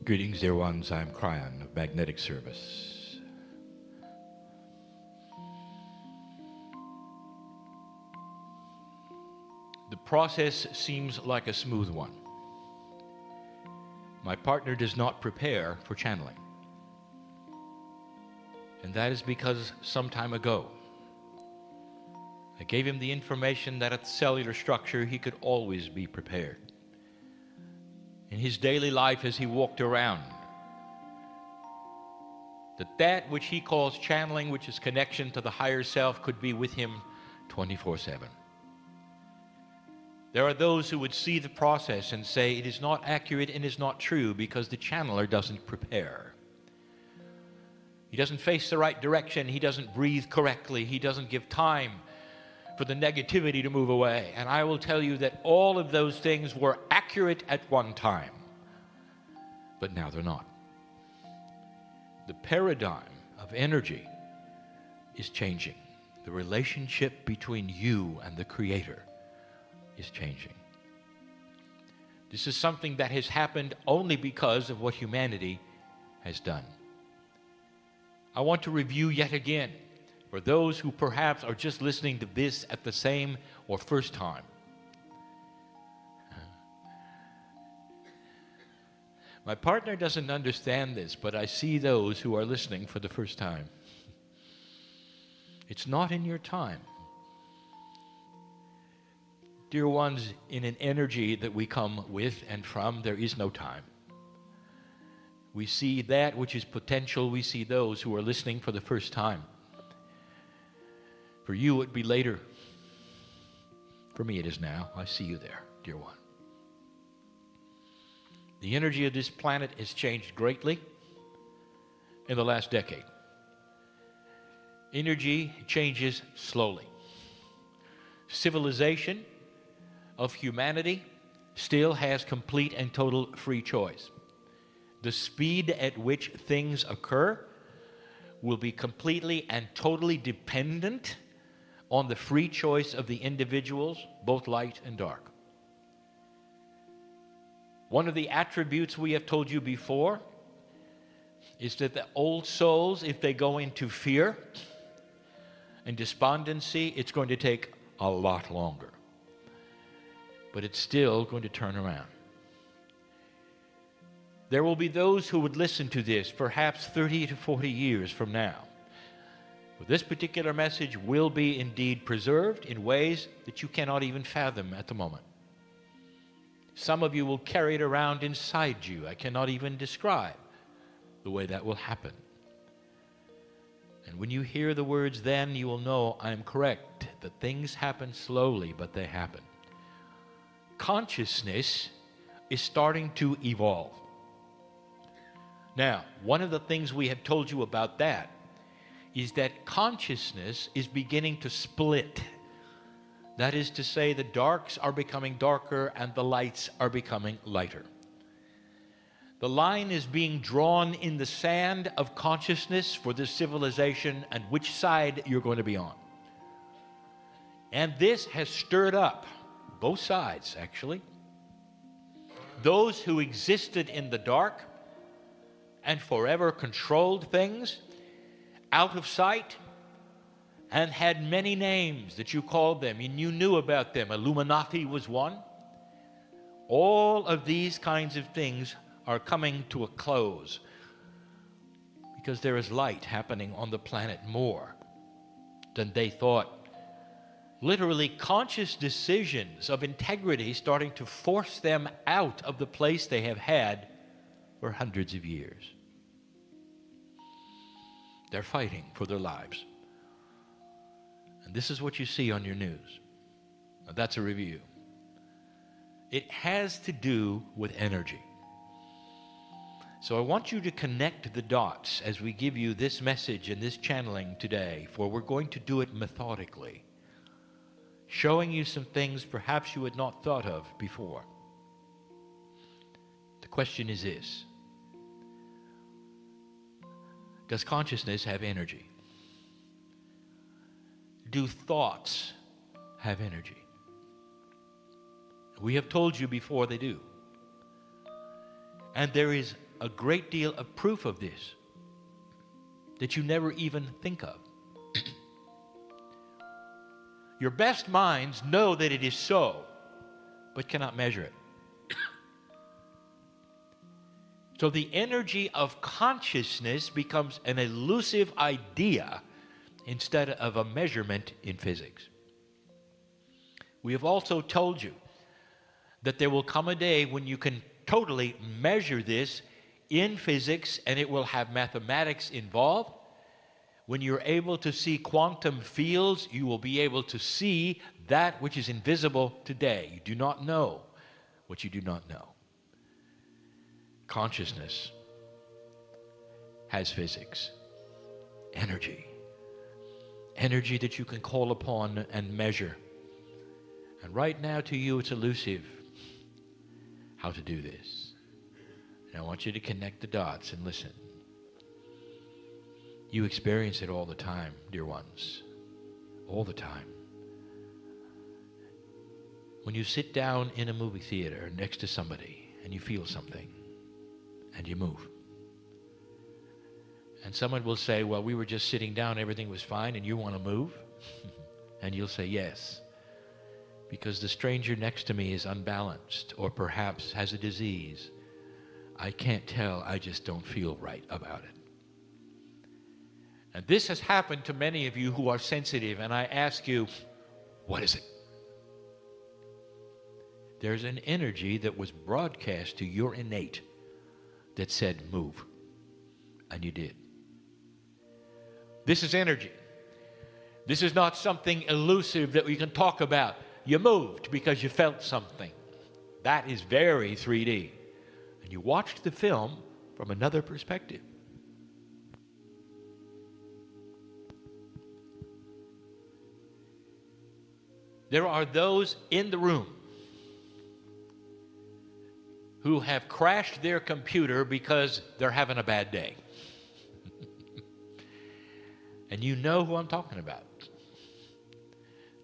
Greetings, dear ones. I'm Kryon of Magnetic Service. The process seems like a smooth one. My partner does not prepare for channeling. And that is because some time ago, I gave him the information that at the cellular structure he could always be prepared. In his daily life as he walked around, that which he calls channeling, which is connection to the higher self, could be with him 24/7. There are those who would see the process and say it is not accurate and is not true because the channeler doesn't prepare. He doesn't face the right direction, he doesn't breathe correctly, he doesn't give time for the negativity to move away. And I will tell you that all of those things were accurate at one time, but now they're not. The paradigm of energy is changing. The relationship between you and the Creator is changing. This is something that has happened only because of what humanity has done. I want to review yet again for those who perhaps are just listening to this at the same or first time. My partner doesn't understand this, but I see those who are listening for the first time. It's not in your time. Dear ones, in an energy that we come with and from, there is no time. We see that which is potential. We see those who are listening for the first time. For you, it would be later. For me, it is now. I see you there, dear one. The energy of this planet has changed greatly in the last decade. Energy changes slowly. Civilization of humanity still has complete and total free choice. The speed at which things occur will be completely and totally dependent on the free choice of the individuals, both light and dark. One of the attributes we have told you before is that the old souls, if they go into fear and despondency, it's going to take a lot longer. But it's still going to turn around. There will be those who would listen to this perhaps 30 to 40 years from now. But this particular message will be indeed preserved in ways that you cannot even fathom at the moment. Some of you will carry it around inside you. I cannot even describe the way that will happen. And when you hear the words, then you will know I am correct, that things happen slowly, but they happen. Consciousness is starting to evolve. Now, one of the things we have told you about that is that consciousness is beginning to split. That is to say, the darks are becoming darker and the lights are becoming lighter. The line is being drawn in the sand of consciousness for this civilization and which side you're going to be on. And this has stirred up both sides, actually. Those who existed in the dark and forever controlled things out of sight and had many names that you called them and you knew about them. Illuminati was one. All of these kinds of things are coming to a close because there is light happening on the planet more than they thought. Literally conscious decisions of integrity starting to force them out of the place they have had for hundreds of years. They're fighting for their lives. And this is what you see on your news. Now, that's a review. It has to do with energy. So I want you to connect the dots as we give you this message and this channeling today, for we're going to do it methodically, showing you some things perhaps you had not thought of before. The question is this: does consciousness have energy? Do thoughts have energy? We have told you before they do. And there is a great deal of proof of this that you never even think of. Your best minds know that it is so, but cannot measure it. So the energy of consciousness becomes an elusive idea instead of a measurement in physics. We have also told you that there will come a day when you can totally measure this in physics, and it will have mathematics involved. When you're able to see quantum fields, you will be able to see that which is invisible today. You do not know what you do not know. Consciousness has physics, energy that you can call upon and measure. And right now to you it's elusive how to do this. And I want you to connect the dots and listen. You experience it all the time, dear ones, all the time. When you sit down in a movie theater next to somebody and you feel something and you move. And someone will say, well, we were just sitting down, everything was fine, and you want to move? And you'll say, yes, because the stranger next to me is unbalanced or perhaps has a disease. I can't tell, I just don't feel right about it. And this has happened to many of you who are sensitive, and I ask you, what is it? There's an energy that was broadcast to your innate that said, move. And you did. This is energy. This is not something elusive that we can talk about. You moved because you felt something. That is very 3D. And you watched the film from another perspective. There are those in the room who have crashed their computer because they're having a bad day. And you know who I'm talking about.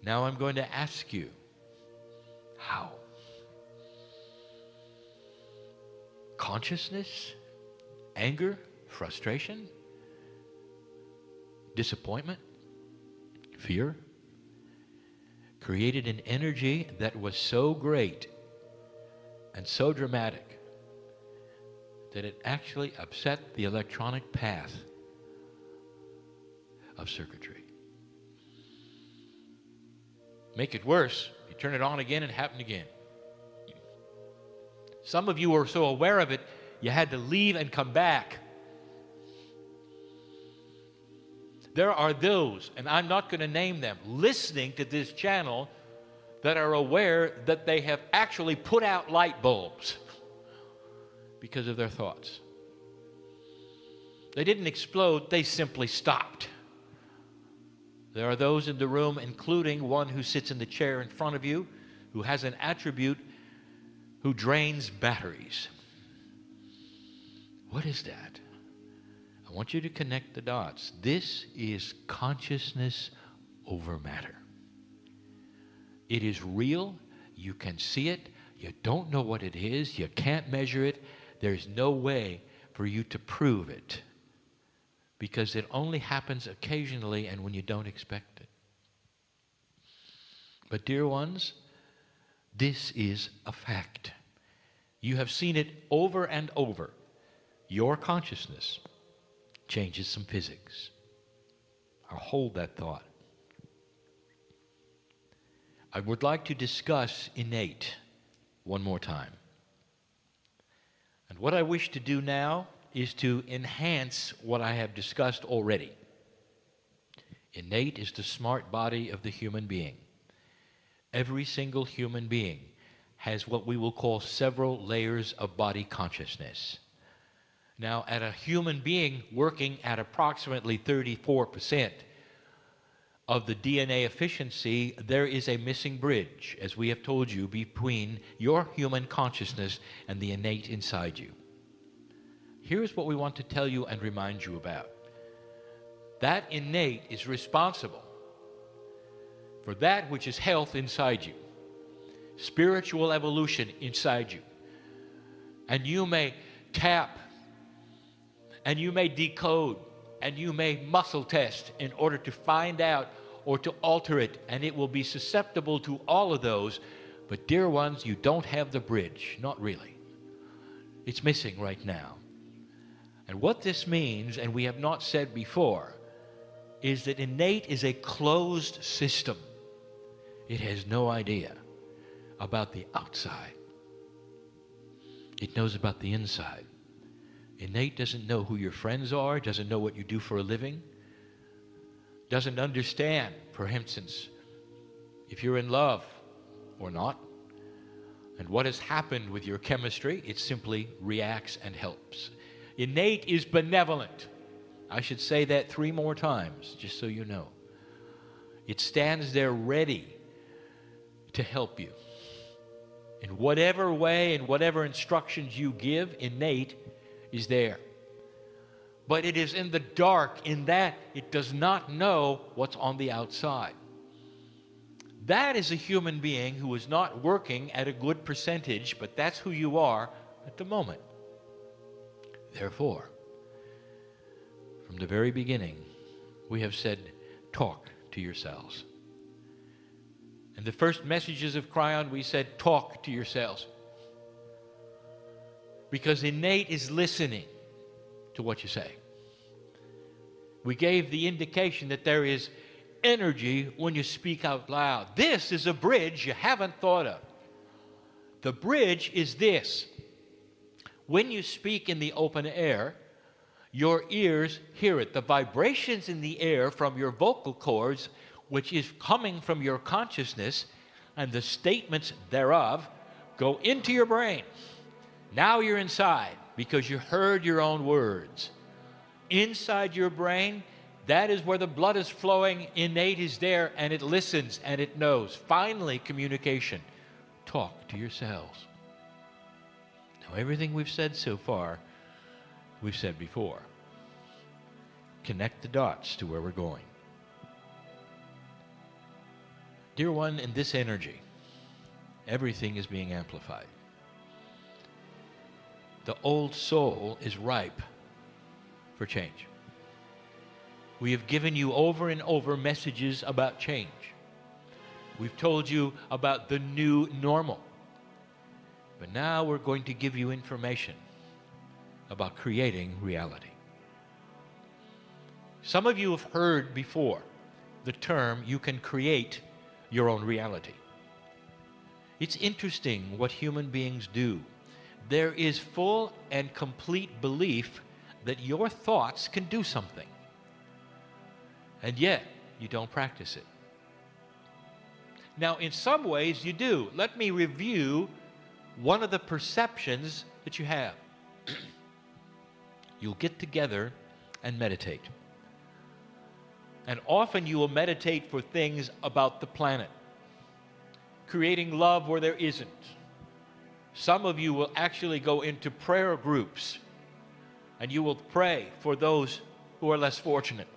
Now I'm going to ask you, how? Consciousness? Anger? Frustration? Disappointment? Fear? Created an energy that was so great and so dramatic that it actually upset the electronic path of circuitry. Make it worse, you turn it on again and it happened again. Some of you were so aware of it, you had to leave and come back. There are those, and I'm not going to name them, listening to this channel that are aware that they have actually put out light bulbs because of their thoughts. They didn't explode, they simply stopped. There are those in the room, including one who sits in the chair in front of you, who has an attribute who drains batteries. What is that? I want you to connect the dots. This is consciousness over matter. It is real. You can see it. You don't know what it is. You can't measure it. There's no way for you to prove it, because it only happens occasionally and when you don't expect it. But dear ones, this is a fact. You have seen it over and over. Your consciousness changes some physics. I'll hold that thought. I would like to discuss innate one more time. And what I wish to do now is to enhance what I have discussed already. Innate is the smart body of the human being. Every single human being has what we will call several layers of body consciousness. Now, at a human being working at approximately 34% of the DNA efficiency, there is a missing bridge, as we have told you, between your human consciousness and the innate inside you. Here's what we want to tell you and remind you about. That innate is responsible for that which is health inside you, spiritual evolution inside you. And you may tap And you may decode and you may muscle test in order to find out or to alter it, and it will be susceptible to all of those. But dear ones, you don't have the bridge. Not really. It's missing right now. And what this means, and we have not said before, is that innate is a closed system. It has no idea about the outside. It knows about the inside. Innate doesn't know who your friends are, doesn't know what you do for a living, doesn't understand, for instance, if you're in love or not, and what has happened with your chemistry. It simply reacts and helps. Innate is benevolent. I should say that 3 more times, just so you know. It stands there ready to help you. In whatever way and whatever instructions you give, innate is there. But it is in the dark in that it does not know what's on the outside. That is a human being who is not working at a good percentage, but that's who you are at the moment. Therefore, from the very beginning, we have said, talk to yourselves. In the first messages of Kryon, we said, talk to yourselves. Because innate is listening to what you say. We gave the indication that there is energy when you speak out loud. This is a bridge you haven't thought of. The bridge is this. When you speak in the open air, your ears hear it. The vibrations in the air from your vocal cords, which is coming from your consciousness, and the statements thereof go into your brain. Now you're inside because you heard your own words. Inside your brain, that is where the blood is flowing. Innate is there, and it listens and it knows. Finally, communication. Talk to yourselves. Now, everything we've said so far, we've said before. Connect the dots to where we're going. Dear one, in this energy, everything is being amplified. The old soul is ripe for change. We have given you over and over messages about change. We've told you about the new normal. But now we're going to give you information about creating reality. Some of you have heard before the term, you can create your own reality. It's interesting what human beings do. There is full and complete belief that your thoughts can do something. And yet, you don't practice it. Now, in some ways, you do. Let me review one of the perceptions that you have. You'll get together and meditate. And often you will meditate for things about the planet, creating love where there isn't. Some of you will actually go into prayer groups, and you will pray for those who are less fortunate.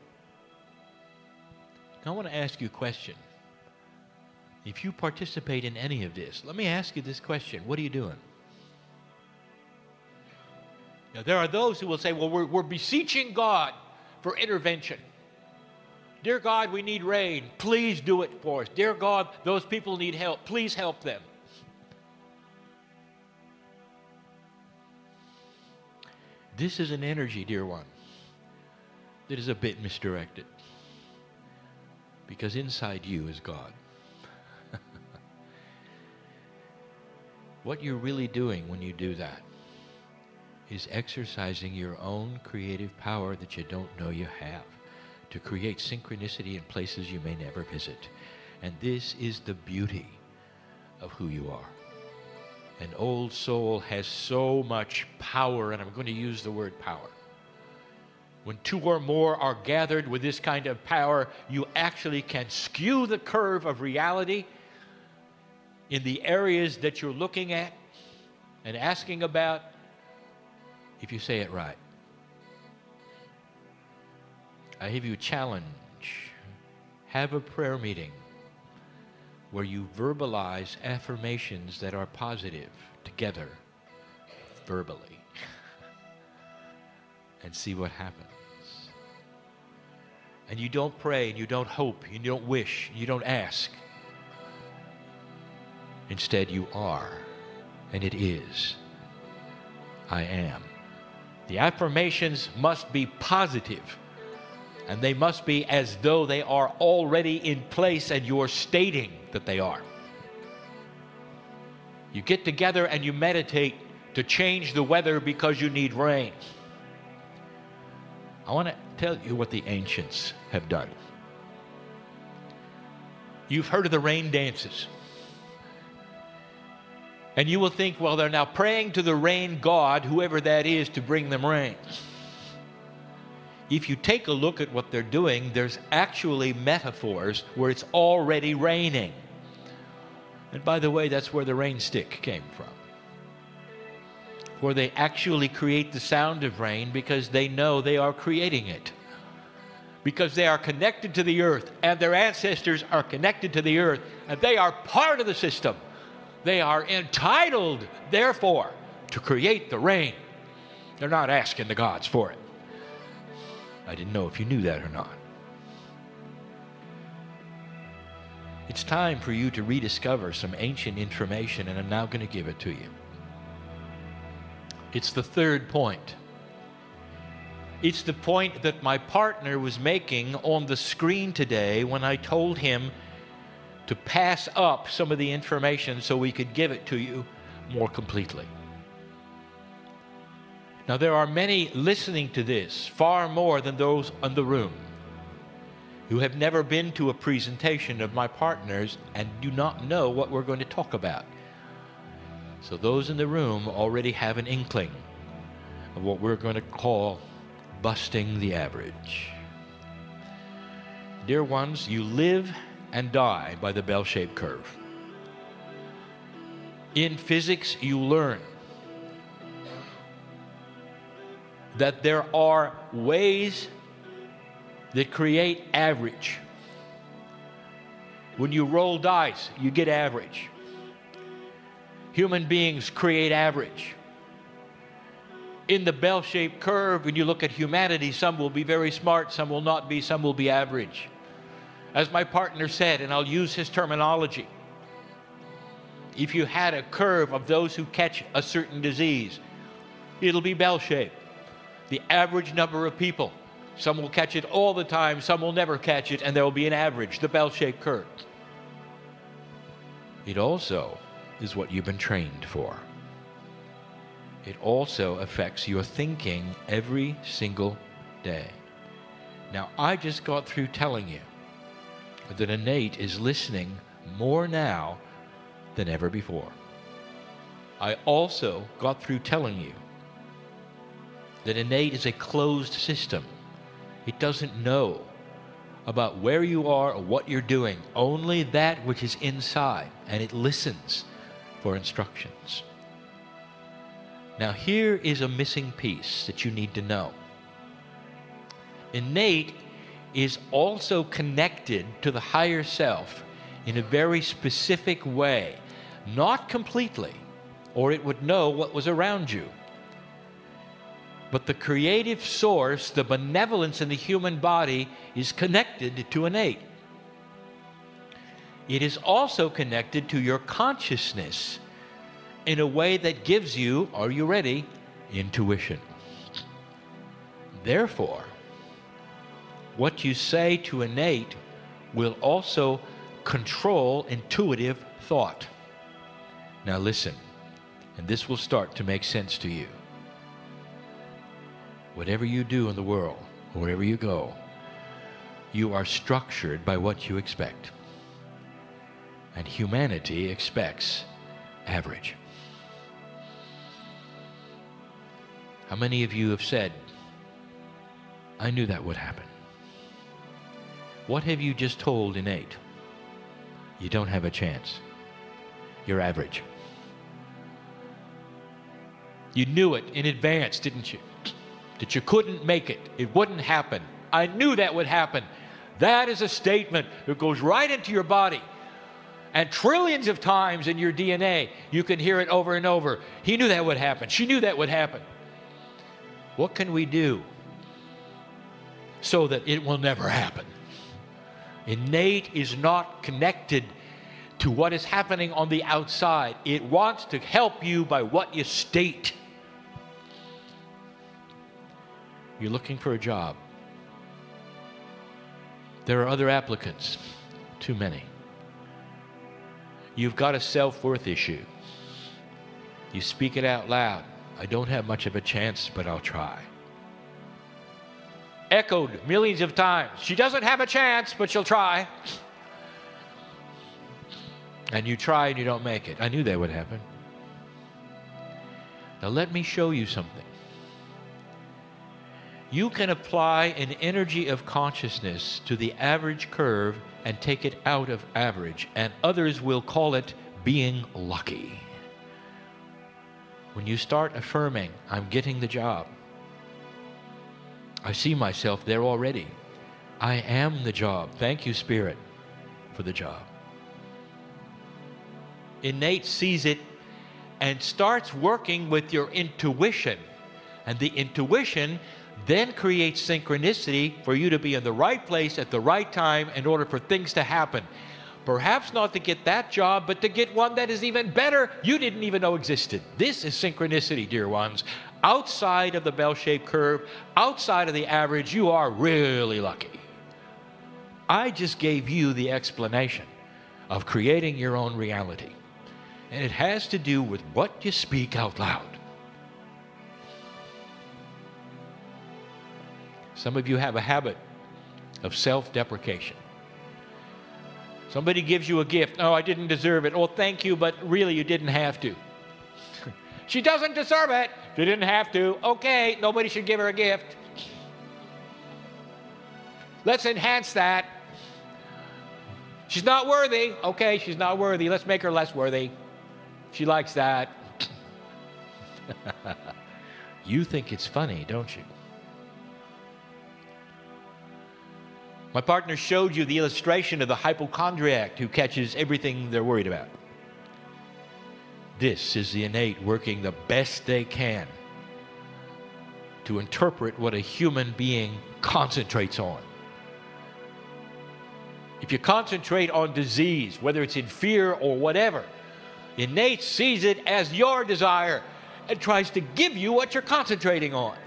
Now, I want to ask you a question. If you participate in any of this, let me ask you this question. What are you doing? Now, there are those who will say, well, we're beseeching God for intervention. Dear God, we need rain. Please do it for us. Dear God, those people need help. Please help them. This is an energy, dear one, that is a bit misdirected. Because inside you is God. What you're really doing when you do that is exercising your own creative power that you don't know you have to create synchronicity in places you may never visit. And this is the beauty of who you are. An old soul has so much power, and I'm going to use the word power. When 2 or more are gathered with this kind of power, you actually can skew the curve of reality in the areas that you're looking at and asking about, if you say it right. I give you a challenge. Have a prayer meeting where you verbalize affirmations that are positive together, verbally. and see what happens. And you don't pray, and you don't hope, and you don't wish, and you don't ask. Instead, you are, and it is. I am. The affirmations must be positive, and they must be as though they are already in place and you're stating that they are. You get together and you meditate to change the weather because you need rain. I want to tell you what the ancients have done. You've heard of the rain dances. And you will think, well, they're now praying to the rain god, whoever that is, to bring them rain. If you take a look at what they're doing, there's actually metaphors where it's already raining. And by the way, that's where the rain stick came from. Where they actually create the sound of rain because they know they are creating it. Because they are connected to the earth, and their ancestors are connected to the earth, and they are part of the system. They are entitled, therefore, to create the rain. They're not asking the gods for it. I didn't know if you knew that or not. It's time for you to rediscover some ancient information, and I'm now going to give it to you. It's the third point. It's the point that my partner was making on the screen today when I told him to pass up some of the information so we could give it to you more completely. Now, there are many listening to this, far more than those in the room, who have never been to a presentation of my partner's and do not know what we're going to talk about. So those in the room already have an inkling of what we're going to call busting the average. Dear ones, you live and die by the bell-shaped curve. In physics, you learn that there are ways that create average. When you roll dice, you get average. Human beings create average. In the bell-shaped curve, when you look at humanity, some will be very smart, some will not be, some will be average. As my partner said, and I'll use his terminology, if you had a curve of those who catch a certain disease, it'll be bell-shaped. The average number of people, some will catch it all the time, some will never catch it, and there will be an average, the bell-shaped curve. It also is what you've been trained for. It also affects your thinking every single day. Now, I just got through telling you that innate is listening more now than ever before. I also got through telling you that innate is a closed system. It doesn't know about where you are or what you're doing, only that which is inside, and it listens for instructions. Now, here is a missing piece that you need to know. Innate is also connected to the higher self in a very specific way, not completely, or it would know what was around you. But the creative source, the benevolence in the human body, is connected to innate. It is also connected to your consciousness in a way that gives you, are you ready, intuition. Therefore, what you say to innate will also control intuitive thought. Now listen, and this will start to make sense to you. Whatever you do in the world, wherever you go, you are structured by what you expect. And humanity expects average. How many of you have said, I knew that would happen? What have you just told innate? You don't have a chance. You're average. You knew it in advance, didn't you? That you couldn't make it. It wouldn't happen. I knew that would happen. That is a statement that goes right into your body. And trillions of times in your DNA, you can hear it over and over. He knew that would happen. She knew that would happen. What can we do so that it will never happen? Innate is not connected to what is happening on the outside. It wants to help you by what you state. You're looking for a job. There are other applicants. Too many. You've got a self-worth issue. You speak it out loud. I don't have much of a chance, but I'll try. Echoed millions of times. She doesn't have a chance, but she'll try. And you try and you don't make it. I knew that would happen. Now let me show you something. You can apply an energy of consciousness to the average curve and take it out of average, and others will call it being lucky. When you start affirming, I'm getting the job. I see myself there already. I am the job. Thank you, Spirit, for the job. Innate sees it and starts working with your intuition. And the intuition then creates synchronicity for you to be in the right place at the right time in order for things to happen. Perhaps not to get that job, but to get one that is even better you didn't even know existed. This is synchronicity, dear ones. Outside of the bell-shaped curve, outside of the average, you are really lucky. I just gave you the explanation of creating your own reality. And it has to do with what you speak out loud. Some of you have a habit of self-deprecation. Somebody gives you a gift. Oh, I didn't deserve it. Oh, thank you, but really you didn't have to. She doesn't deserve it. She didn't have to. Okay, nobody should give her a gift. Let's enhance that. She's not worthy. Okay, she's not worthy. Let's make her less worthy. She likes that. You think it's funny, don't you? My partner showed you the illustration of the hypochondriac who catches everything they're worried about. This is the innate working the best they can to interpret what a human being concentrates on. If you concentrate on disease, whether it's in fear or whatever, innate sees it as your desire and tries to give you what you're concentrating on.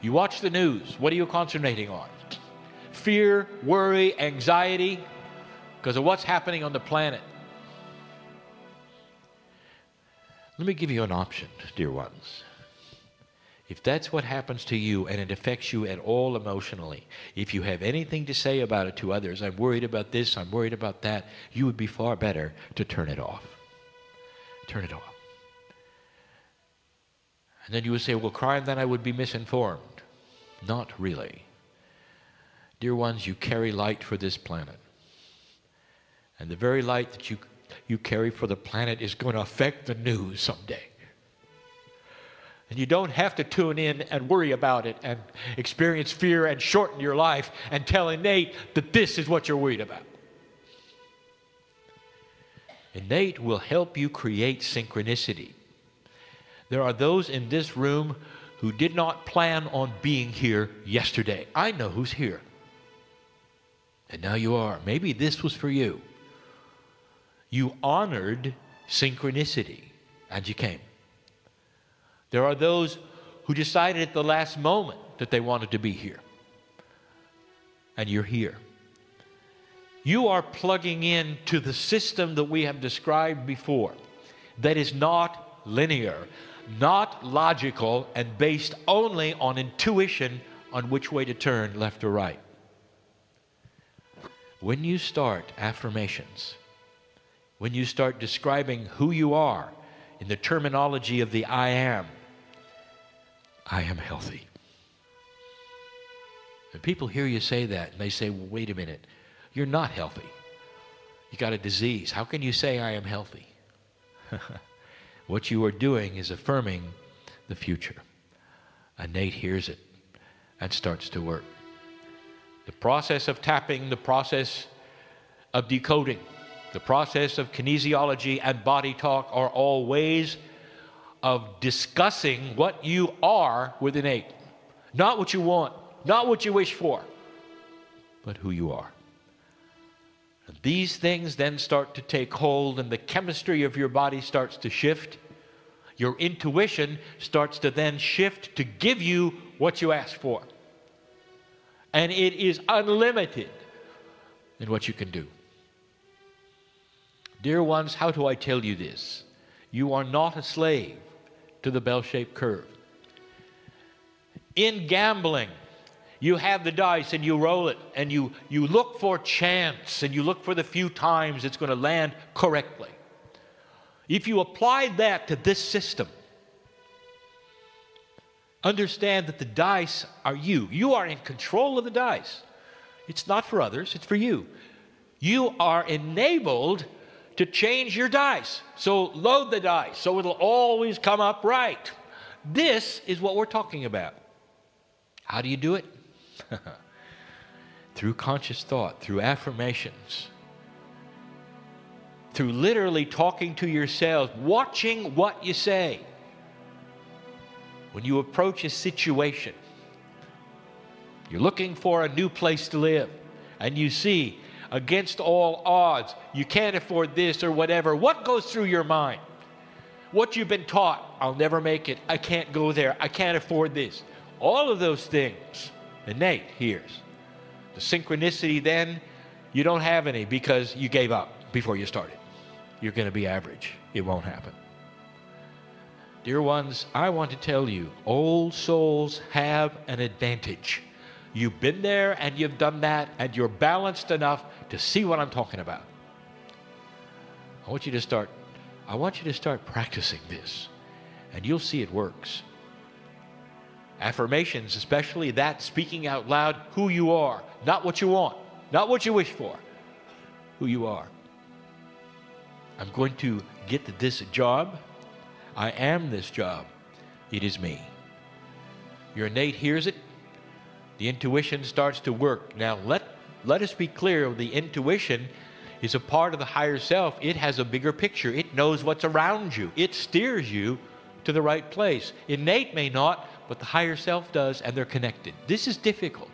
You watch the news. What are you concentrating on? Fear, worry, anxiety, because of what's happening on the planet. Let me give you an option, dear ones. If that's what happens to you and it affects you at all emotionally, if you have anything to say about it to others, I'm worried about this, I'm worried about that, you would be far better to turn it off. Turn it off. And then you would say, well, Kryon, then I would be misinformed. Not really. Dear ones, you carry light for this planet. And the very light that you carry for the planet is going to affect the news someday. And you don't have to tune in and worry about it and experience fear and shorten your life and tell innate that this is what you're worried about. Innate will help you create synchronicity. There are those in this room who did not plan on being here yesterday. I know who's here. And now you are. Maybe this was for you. You honored synchronicity and you came. There are those who decided at the last moment that they wanted to be here. And you're here. You are plugging in to the system that we have described before that is not linear, not logical, and based only on intuition on which way to turn, left or right. When you start affirmations, when you start describing who you are in the terminology of the I am healthy. And people hear you say that and they say, well, wait a minute, you're not healthy. You got a disease. How can you say I am healthy? What you are doing is affirming the future. Innate hears it and starts to work. The process of tapping, the process of decoding, the process of kinesiology and body talk are all ways of discussing what you are with innate. Not what you want, not what you wish for, but who you are. And these things then start to take hold, and the chemistry of your body starts to shift. Your intuition starts to then shift to give you what you ask for. And it is unlimited in what you can do. Dear ones, how do I tell you this? You are not a slave to the bell-shaped curve. In gambling, you have the dice and you roll it, and you look for chance, and you look for the few times it's going to land correctly. If you apply that to this system, understand that the dice are you. You are in control of the dice. It's not for others, it's for you. You are enabled to change your dice. So load the dice so it'll always come up right. This is what we're talking about. How do you do it? Through conscious thought, through affirmations, through literally talking to yourselves, watching what you say. When you approach a situation, you're looking for a new place to live, and you see, against all odds, you can't afford this or whatever. What goes through your mind? What you've been taught? I'll never make it. I can't go there. I can't afford this. All of those things, innate hears. The synchronicity then, you don't have any because you gave up before you started. You're going to be average. It won't happen. Dear ones, I want to tell you, old souls have an advantage. You've been there and you've done that, and you're balanced enough to see what I'm talking about. I want you to start practicing this, and you'll see it works. Affirmations, especially that, speaking out loud who you are, not what you want, not what you wish for, who you are. I'm going to get this job. I am this job. It is me. Your innate hears it. The intuition starts to work. Now let us be clear, the intuition is a part of the higher self. It has a bigger picture. It knows what's around you. It steers you to the right place. Innate may not, but the higher self does, and they're connected. This is difficult.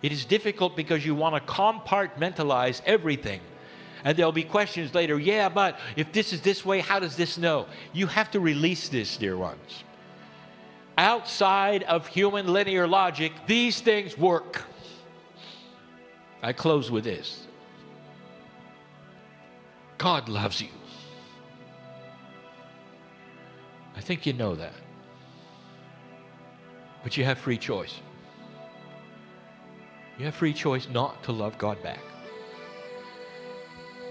It is difficult because you want to compartmentalize everything. And there'll be questions later, yeah, but if this is this way, how does this know? You have to release this, dear ones. Outside of human linear logic, these things work. I close with this. God loves you. I think you know that. But you have free choice. You have free choice not to love God back.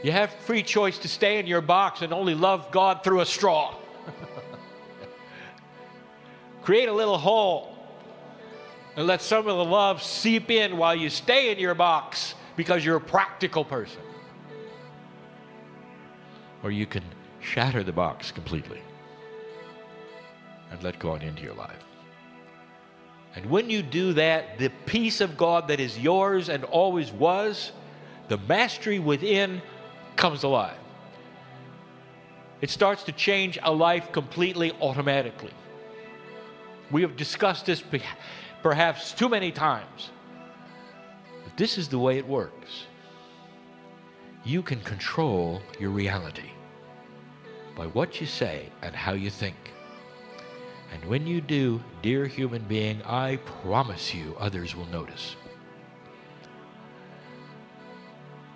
You have free choice to stay in your box and only love God through a straw. Create a little hole and let some of the love seep in while you stay in your box because you're a practical person. Or you can shatter the box completely and let God into your life. And when you do that, the peace of God that is yours and always was, the mastery within comes alive. It starts to change a life completely automatically. We have discussed this perhaps too many times. But this is the way it works. You can control your reality by what you say and how you think. And when you do, dear human being, I promise you others will notice.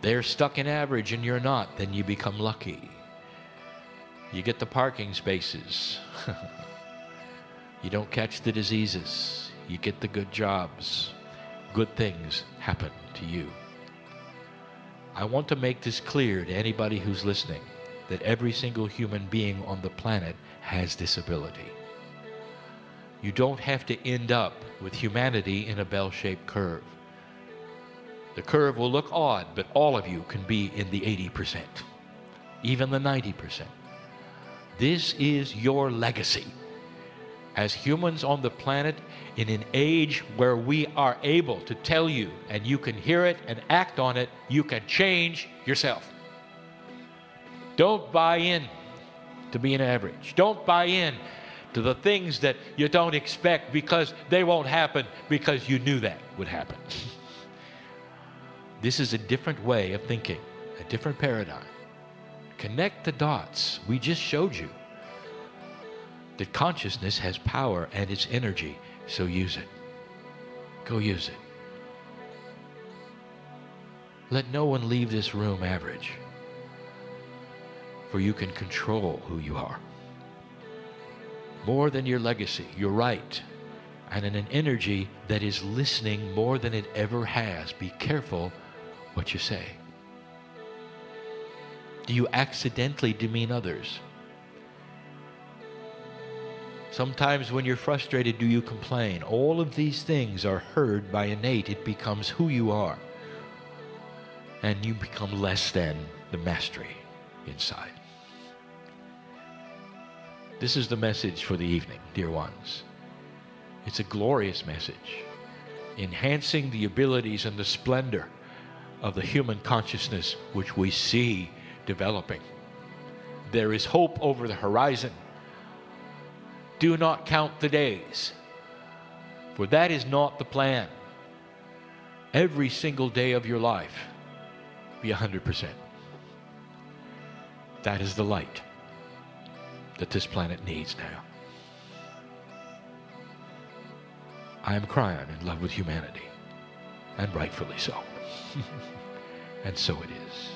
They're stuck in average and you're not, then you become lucky. You get the parking spaces. You don't catch the diseases. You get the good jobs. Good things happen to you. I want to make this clear to anybody who's listening, that every single human being on the planet has this ability. You don't have to end up with humanity in a bell-shaped curve. The curve will look odd, but all of you can be in the 80%, even the 90%. This is your legacy. As humans on the planet, in an age where we are able to tell you, and you can hear it and act on it, you can change yourself. Don't buy in to being average. Don't buy in to the things that you don't expect because they won't happen because you knew that would happen. This is a different way of thinking, a different paradigm. Connect the dots. We just showed you that consciousness has power and its energy, so use it. Go use it. Let no one leave this room average, for you can control who you are. More than your legacy, you're right, and in an energy that is listening more than it ever has. Be careful what you say. Do you accidentally demean others? Sometimes when you're frustrated, do you complain? All of these things are heard by innate. It becomes who you are. And you become less than the mastery inside. This is the message for the evening, dear ones. It's a glorious message, enhancing the abilities and the splendor of the human consciousness which we see developing. There is hope over the horizon. Do not count the days, for that is not the plan. Every single day of your life, be 100%. That is the light that this planet needs now. I am Kryon, in love with humanity, and rightfully so. And so it is.